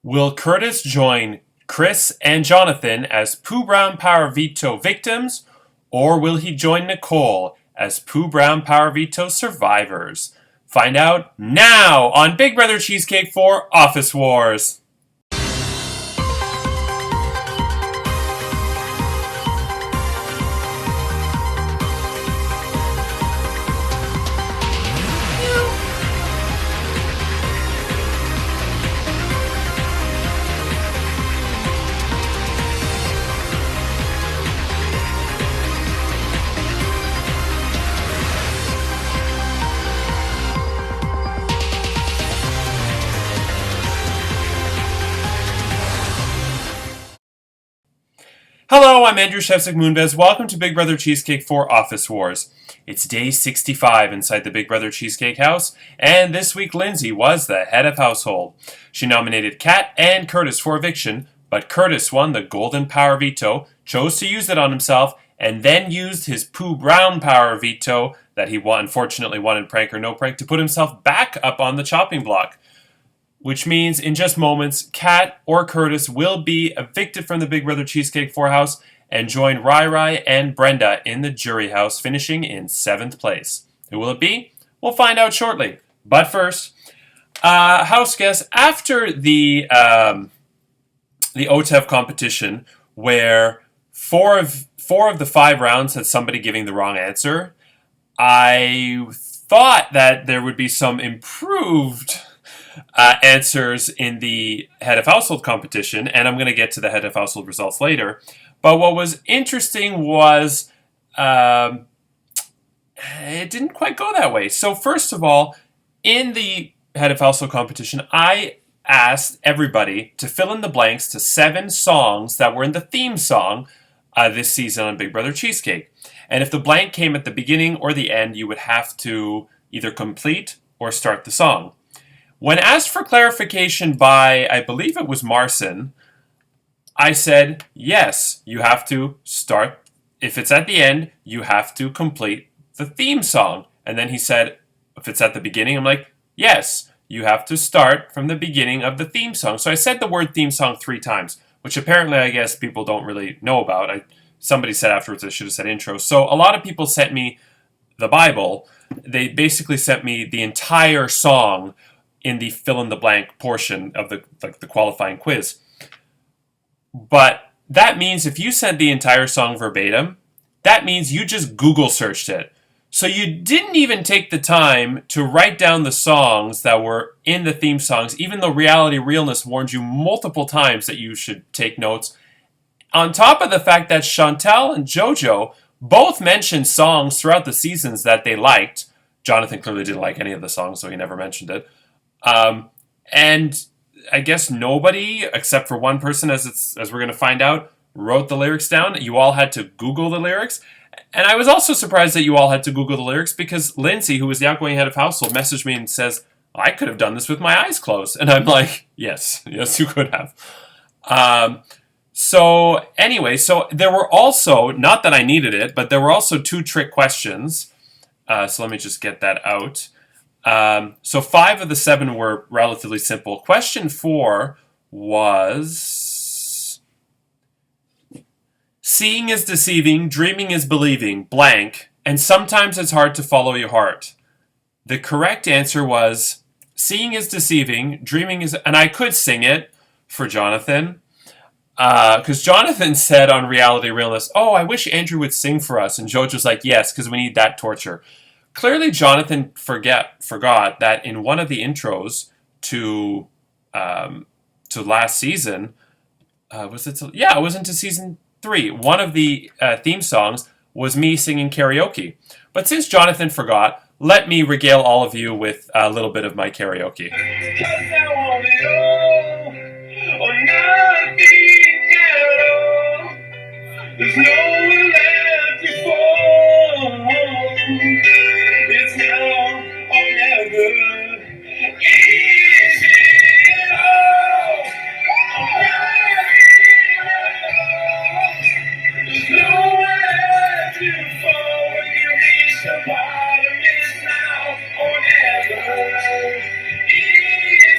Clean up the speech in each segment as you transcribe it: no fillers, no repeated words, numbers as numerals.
Will Curtis join Chris and Jonathan as Pooh Brown Power Veto victims, or will he join Nicole as Pooh Brown Power Veto survivors? Find out now on Big Brother Cheesecake for Office Wars. Hello, I'm Andrew Shevsik Moonves. Welcome to Big Brother Cheesecake for Office Wars. It's day 65 inside the Big Brother Cheesecake house, and this week Lindsay was the head of household. She nominated Kat and Curtis for eviction, but Curtis won the Golden Power Veto, chose to use it on himself, and then used his Pooh Brown Power Veto that he unfortunately won in Prank or No Prank to put himself back up on the chopping block. Which means in just moments, Kat or Curtis will be evicted from the Big Brother Cheesecake 4 house and join Rai Rai and Brenda in the jury house, finishing in 7th place. Who will it be? We'll find out shortly. But first, house guests, after the OTEV competition, where four of the 5 rounds had somebody giving the wrong answer, I thought that there would be some improved answers in the head of household competition, and I'm going to get to the head of household results later. But what was interesting was it didn't quite go that way. So first of all, in the head of household competition, I asked everybody to fill in the blanks to 7 songs that were in the theme song this season on Big Brother Cheesecake. And if the blank came at the beginning or the end, you would have to either complete or start the song. When asked for clarification by, I believe it was Marcin, I said, yes, you have to start. If it's at the end, you have to complete the theme song. And then he said, if it's at the beginning, I'm like, yes, you have to start from the beginning of the theme song. So I said the word theme song 3 times, which apparently I guess people don't really know about. Somebody said afterwards I should have said intro. So a lot of people sent me the Bible. They basically sent me the entire song in the fill-in-the-blank portion of the qualifying quiz. But that means if you sent the entire song verbatim, that means you just Google searched it. So you didn't even take the time to write down the songs that were in the theme songs, even though Reality Realness warned you multiple times that you should take notes. On top of the fact that Chantal and JoJo both mentioned songs throughout the seasons that they liked. Jonathan clearly didn't like any of the songs, so he never mentioned it. And I guess nobody, except for one person, as we're going to find out, wrote the lyrics down. You all had to Google the lyrics. And I was also surprised that you all had to Google the lyrics because Lindsay, who was the outgoing head of household, messaged me and says, I could have done this with my eyes closed. And I'm like, yes, you could have. So anyway, so there were also, not that I needed it, but there were also 2 trick questions. So let me just get that out. So 5 of the 7 were relatively simple. Question 4 was, seeing is deceiving, dreaming is believing, blank, and sometimes it's hard to follow your heart. The correct answer was, seeing is deceiving, dreaming is, and I could sing it for Jonathan, because Jonathan said on Reality Realness, oh, I wish Andrew would sing for us, and Jojo's like, yes, because we need that torture. Clearly, Jonathan forgot that in one of the intros to last season, it was into season 3. One of the theme songs was me singing karaoke. But since Jonathan forgot, let me regale all of you with a little bit of my karaoke. There's nowhere left to fall. It's now or never. Is it all? There's nowhere left to fall. When you reach the bottom, it's now or never. Is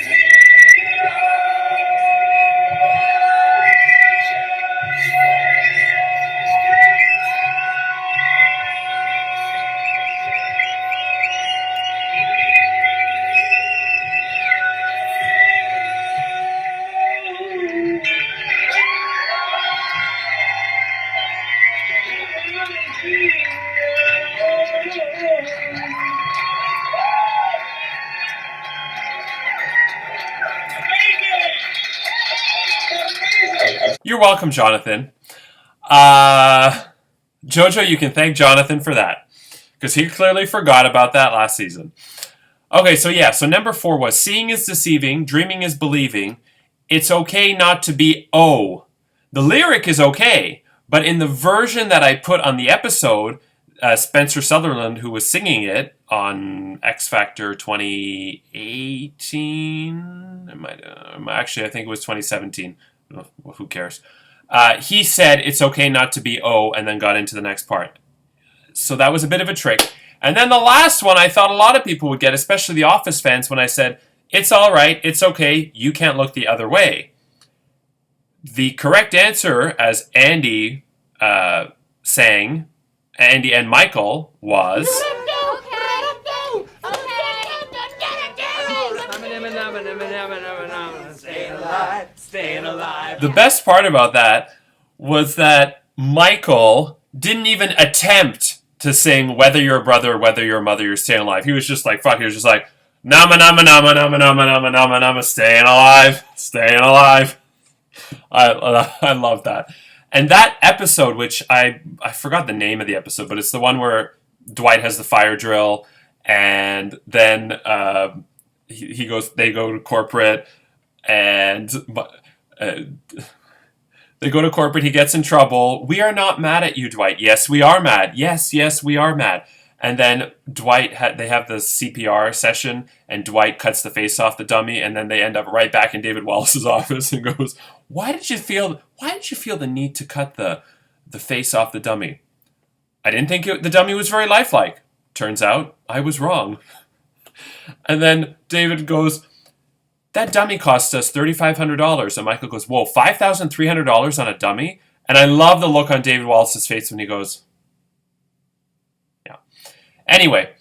You're welcome, Jonathan. Jojo, you can thank Jonathan for that, because he clearly forgot about that last season. Okay, so number 4 was seeing is deceiving, dreaming is believing. It's okay not to be O. The lyric is okay, but in the version that I put on the episode, Spencer Sutherland, who was singing it on X Factor 2018, actually I think it was 2017. Well, who cares? He said it's okay not to be O, and then got into the next part. So that was a bit of a trick. And then the last one I thought a lot of people would get, especially the Office fans, when I said, it's all right, it's okay, you can't look the other way. The correct answer, as Andy sang, Andy and Michael, was... Staying alive. The best part about that was that Michael didn't even attempt to sing Whether You're a Brother, Whether You're a Mother, You're Staying Alive. He was just like, fuck, he was just like, nama, nama, nama, nama, nama, nama, nama, nama, staying alive, staying alive. I love that. And that episode, which I forgot the name of the episode, but it's the one where Dwight has the fire drill, and then they go to corporate, and they go to corporate, he gets in trouble. We are not mad at you, Dwight. Yes, we are mad. Yes, we are mad. And then they have the CPR session, and Dwight cuts the face off the dummy, and then they end up right back in David Wallace's office and goes, Why did you feel the need to cut the face off the dummy? I didn't think the dummy was very lifelike. Turns out I was wrong. And then David goes, that dummy cost us $3,500. And Michael goes, whoa, $5,300 on a dummy? And I love the look on David Wallace's face when he goes, yeah. Anyway,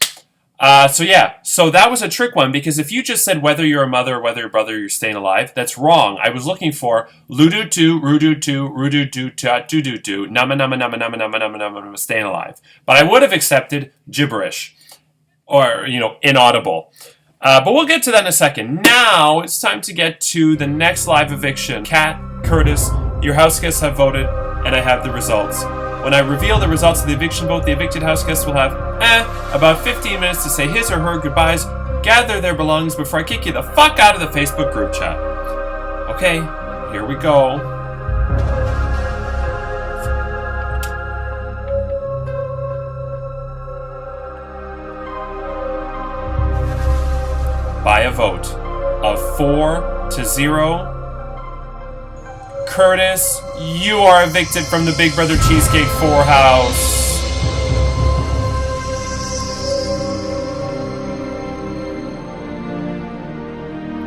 so that was a trick one, because if you just said whether you're a mother or whether you're a brother, you're staying alive, that's wrong. I was looking for ludu-tu, rudu-tu, rudu-tu, ta-du-du-du, nama-nama-nama-nama-nama-nama-nama, staying alive. But I would have accepted gibberish, or, inaudible. But we'll get to that in a second. Now, it's time to get to the next live eviction. Kat, Curtis, your house guests have voted, and I have the results. When I reveal the results of the eviction vote, the evicted house guests will have, about 15 minutes to say his or her goodbyes, gather their belongings before I kick you the fuck out of the Facebook group chat. Okay, here we go. By a vote of 4-0, Curtis, you are evicted from the Big Brother Cheesecake 4 house.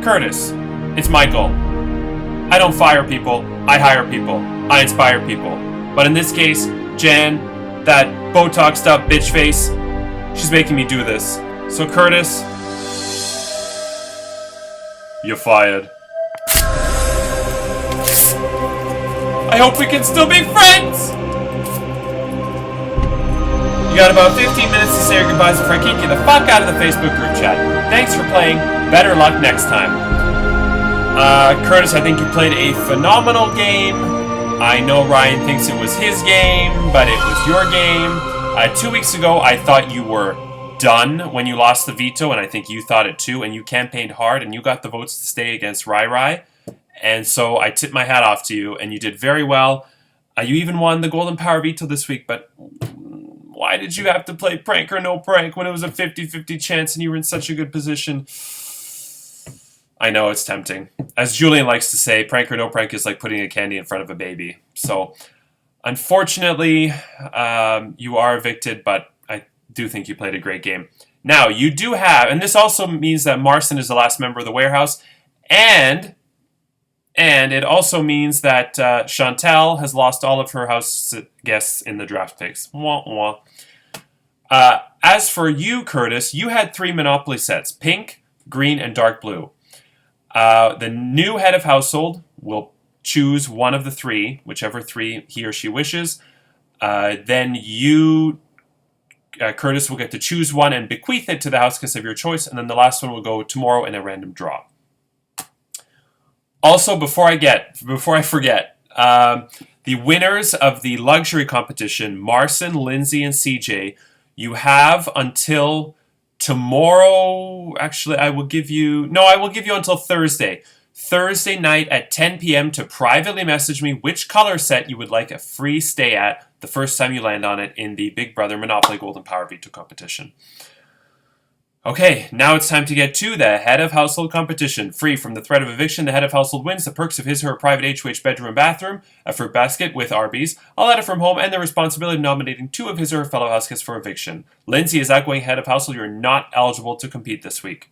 Curtis, it's Michael. I don't fire people, I hire people. I inspire people. But in this case, Jan, that Botoxed up bitch face, she's making me do this. So Curtis, you're fired. I hope we can still be friends! You got about 15 minutes to say your goodbyes before I kick you the fuck out of the Facebook group chat. Thanks for playing. Better luck next time. Curtis, I think you played a phenomenal game. I know Ryan thinks it was his game, but it was your game. 2 weeks ago, I thought you were done when you lost the veto, and I think you thought it too, and you campaigned hard, and you got the votes to stay against Rai Rai, and so I tip my hat off to you, and you did very well. You even won the Golden Power veto this week, but why did you have to play prank or no prank when it was a 50-50 chance and you were in such a good position? I know, it's tempting. As Julian likes to say, prank or no prank is like putting a candy in front of a baby. So, unfortunately, you are evicted, but I do think you played a great game. Now, you do have, and this also means that Marcin is the last member of the warehouse, and it also means that Chantal has lost all of her house guests in the draft picks. Wah, wah. As for you, Curtis, you had 3 Monopoly sets, pink, green, and dark blue. The new head of household will choose one of the 3, whichever 3 he or she wishes. Then you, Curtis, will get to choose one and bequeath it to the house guest of your choice, and then the last one will go tomorrow in a random draw. Also, before I forget, The winners of the luxury competition, Marcin, Lindsay, and CJ, you have until tomorrow. Actually, I will give you until Thursday. Thursday night at 10 p.m. to privately message me which color set you would like a free stay at the first time you land on it in the Big Brother Monopoly Golden Power V2 competition. Okay, now it's time to get to the head of household competition. Free from the threat of eviction, the head of household wins the perks of his or her private HOH bedroom and bathroom, a fruit basket with Arby's, a letter from home, and the responsibility of nominating 2 of his or her fellow house guests for eviction. Lindsay is outgoing head of household. You're not eligible to compete this week.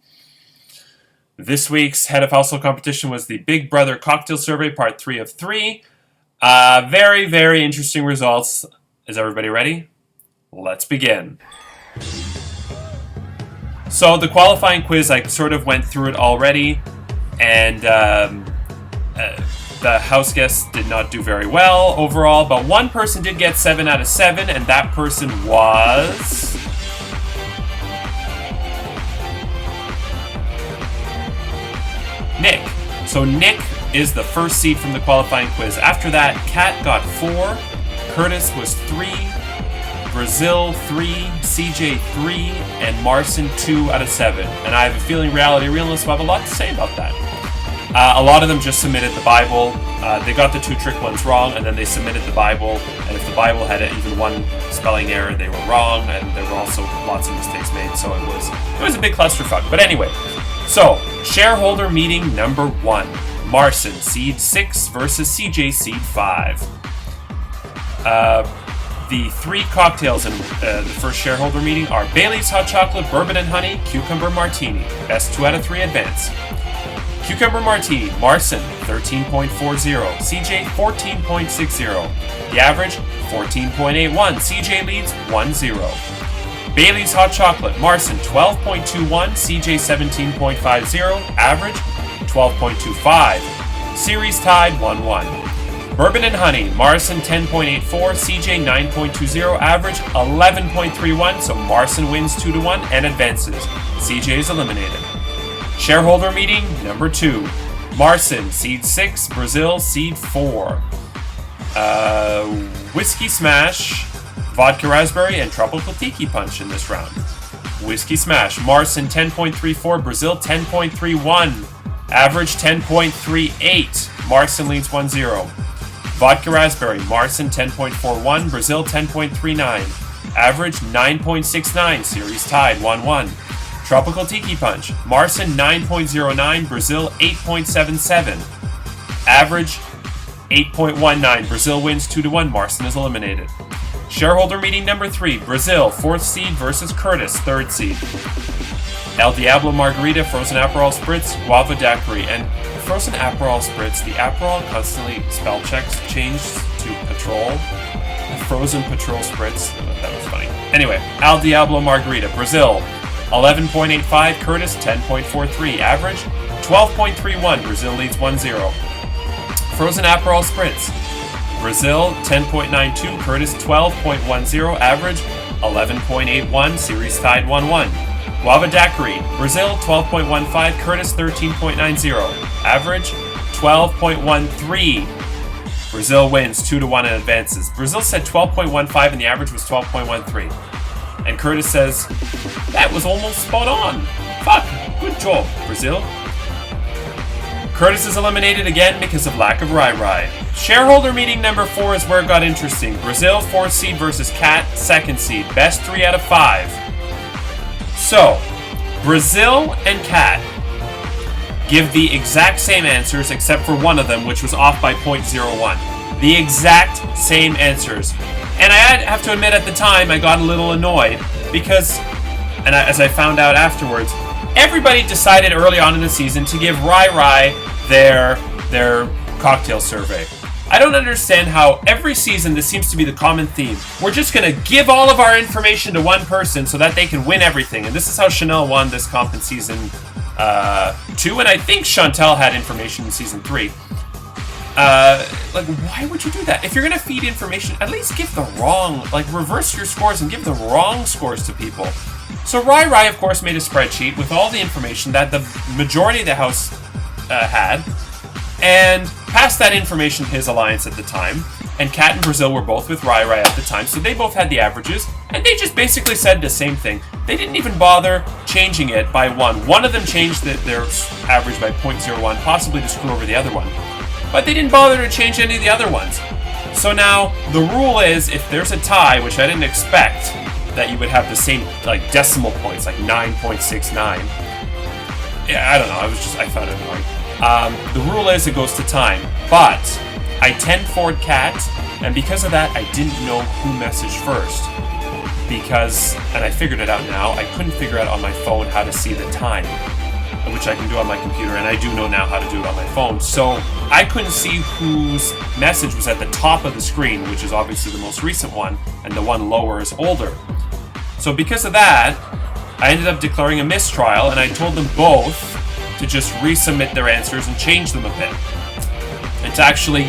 This week's head of household competition was the Big Brother Cocktail Survey, part 3 of 3. Very, very interesting results. Is everybody ready? Let's begin. So the qualifying quiz, I sort of went through it already, and the house guests did not do very well overall, but one person did get 7 out of 7, and that person was... Nick. So Nick is the first seed from the qualifying quiz. After that, Kat got 4, Curtis was 3, Brazil 3, CJ 3, and Marcin 2 out of 7. And I have a feeling Reality Realists will have a lot to say about that. A lot of them just submitted the Bible. They got the 2 trick ones wrong, and then they submitted the Bible. And if the Bible had even one spelling error, they were wrong. And there were also lots of mistakes made, so it was a big clusterfuck. But anyway, so shareholder meeting number 1. Marcin, seed 6 versus CJ, seed 5. The 3 cocktails in the first shareholder meeting are Bailey's Hot Chocolate, Bourbon and Honey, Cucumber Martini. Best 2 out of 3 advance. Cucumber Martini, Marcin, 13.40. CJ, 14.60. The average, 14.81. CJ leads 1-0. Bailey's Hot Chocolate, Marcin, 12.21. CJ, 17.50. Average, 12.25. Series tied 1-1. Bourbon and Honey, Marcin 10.84, CJ 9.20, average 11.31, so Marcin wins 2-1 and advances. CJ is eliminated. Shareholder meeting number 2. Marcin, seed 6, Brazil, seed 4. Whiskey Smash, Vodka Raspberry, and Tropical Tiki Punch in this round. Whiskey Smash, Marcin 10.34, Brazil 10.31, average 10.38, Marcin leads 1-0. Vodka Raspberry, Marcin 10.41, Brazil 10.39, average 9.69, series tied 1-1. Tropical Tiki Punch, Marcin 9.09, Brazil 8.77, average 8.19, Brazil wins 2-1, Marcin is eliminated. Shareholder meeting number 3, Brazil, 4th seed versus Curtis, 3rd seed. El Diablo Margarita, Frozen Aperol Spritz, Guava Daiquiri, and Frozen Aperol Spritz. The Aperol constantly spell checks changed to Patrol. Frozen Patrol Spritz. That was funny. Anyway, El Diablo Margarita, Brazil, 11.85, Curtis, 10.43. Average, 12.31. Brazil leads 1-0. Frozen Aperol Spritz, Brazil, 10.92, Curtis, 12.10. Average, 11.81. Series tied 1-1. Guava Daiquiri, Brazil 12.15, Curtis 13.90, average 12.13. Brazil wins 2-1 and advances. Brazil said 12.15 and the average was 12.13. And Curtis says, that was almost spot on. Fuck, good job, Brazil. Curtis is eliminated again because of lack of Rai. Shareholder meeting number 4 is where it got interesting. Brazil 4th seed versus Cat 2nd seed. Best 3 out of 5. So, Brazil and Kat give the exact same answers except for one of them, which was off by 0.01. The exact same answers. And I have to admit, at the time, I got a little annoyed because, as I found out afterwards, everybody decided early on in the season to give Rai their cocktail survey. I don't understand how every season this seems to be the common theme. We're just going to give all of our information to one person so that they can win everything. And this is how Chanel won this comp in season 2. And I think Chantel had information in season 3. Why would you do that? If you're going to feed information, at least give the wrong, reverse your scores and give the wrong scores to people. So Rai, of course, made a spreadsheet with all the information that the majority of the house had. And passed that information to his alliance at the time, and Kat and Brazil were both with Rai Rai at the time, so they both had the averages, and they just basically said the same thing. They didn't even bother changing it by 1. One of them changed their average by 0.01, possibly to screw over the other one. But they didn't bother to change any of the other ones. So now, the rule is, if there's a tie, which I didn't expect, that you would have the same, like, decimal points, like 9.69. Yeah, I don't know, I found it annoying. The rule is it goes to time, but I 10-4'd Kat, and because of that, I didn't know who messaged first. Because, and I figured it out now, I couldn't figure out on my phone how to see the time, which I can do on my computer, and I do know now how to do it on my phone. So I couldn't see whose message was at the top of the screen, which is obviously the most recent one, and the one lower is older. So because of that, I ended up declaring a mistrial, and I told them both to just resubmit their answers and change them a bit. And to actually,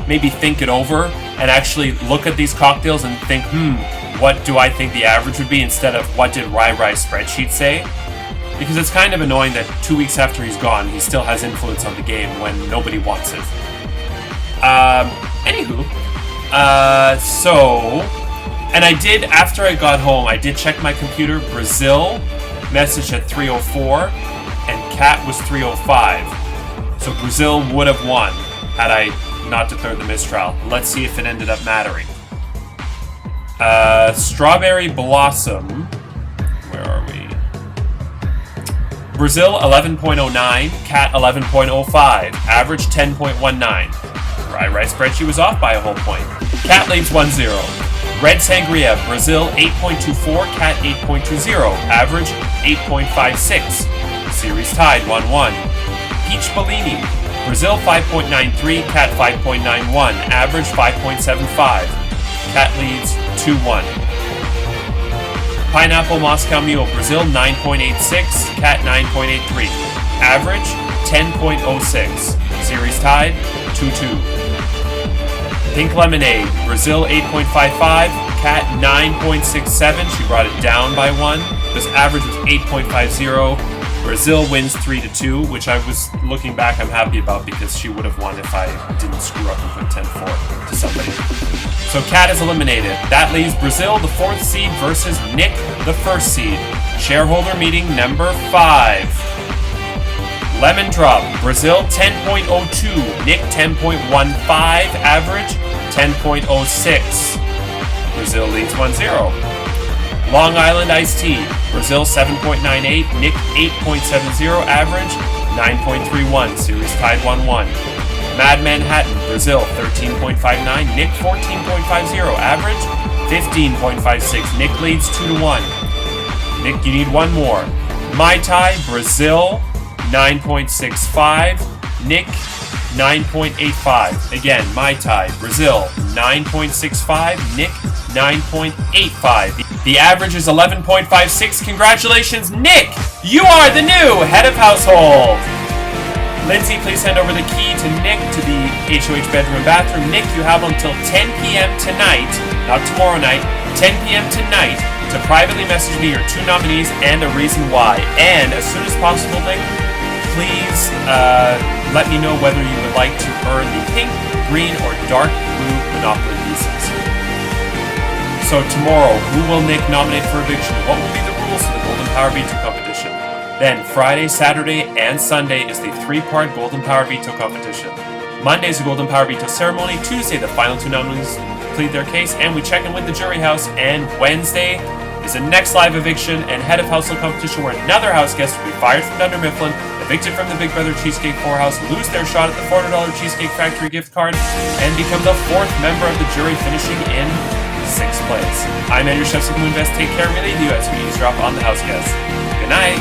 maybe think it over and actually look at these cocktails and think, what do I think the average would be, instead of what did Rai Rai's spreadsheet say? Because it's kind of annoying that 2 weeks after he's gone, he still has influence on the game when nobody wants it. And I did, after I got home, I did check my computer. Brazil messaged at 3:04, and Kat was 3:05. So Brazil would have won had I not declared the mistrial. Let's see if it ended up mattering. Strawberry Blossom. Where are we? Brazil 11.09, Kat 11.05, average 10.19. Rai Rai spreadsheet was off by a whole point. Kat leads 1-0. Red Sangria, Brazil 8.24, Kat 8.20, average 8.56. Series tied 1-1. Peach Bellini, Brazil 5.93, Kat 5.91, average 5.75. Kat leads 2-1. Pineapple Moscow Mule, Brazil 9.86, Kat 9.83, average 10.06. Series tied 2-2. Pink Lemonade, Brazil 8.55, Kat 9.67. She brought it down by 1. This average was 8.50. Brazil wins 3-2, which I was looking back, I'm happy about, because she would have won if I didn't screw up and put 10-4 to somebody. So Kat is eliminated. That leaves Brazil, the 4th seed, versus Nick, the 1st seed. Shareholder meeting number 5. Lemon Drop, Brazil 10.02, Nick 10.15, average 10.06. Brazil leads 1-0. Long Island Iced Tea, Brazil 7.98, Nick 8.70, average 9.31, series tied 1-1. Mad Manhattan, Brazil 13.59, Nick 14.50, average 15.56, Nick leads 2-1. Nick, you need one more. Mai Tai, Brazil 9.65, Nick 9.85. Again, Mai Tai, Brazil 9.65, Nick 9.85. The average is 11.56. Congratulations, Nick! You are the new head of household! Lindsay, please hand over the key to Nick to the HOH bedroom and bathroom. Nick, you have until 10 p.m. tonight, not tomorrow night, 10 p.m. tonight, to privately message me your 2 nominees and a reason why. And as soon as possible, Nick, please let me know whether you would like to earn the pink, green, or dark blue Monopoly pieces. So tomorrow, who will Nick nominate for Eviction? What will be the rules for the Golden Power Veto competition? Then Friday, Saturday, and Sunday is the 3-part Golden Power Veto competition. Monday is the Golden Power Veto ceremony. Tuesday, the final 2 nominees plead their case, and we check in with the jury house. And Wednesday is the next live eviction and head of household competition, where another house guest will be fired from Dunder Mifflin, evicted from the Big Brother Cheesecake 4 house, lose their shot at the $400 Cheesecake Factory gift card, and become the 4th member of the jury, finishing in 6th place. I'm Andrew Chef Moonvest. Take care, really do, as we eavesdrop on the house guests. Good night.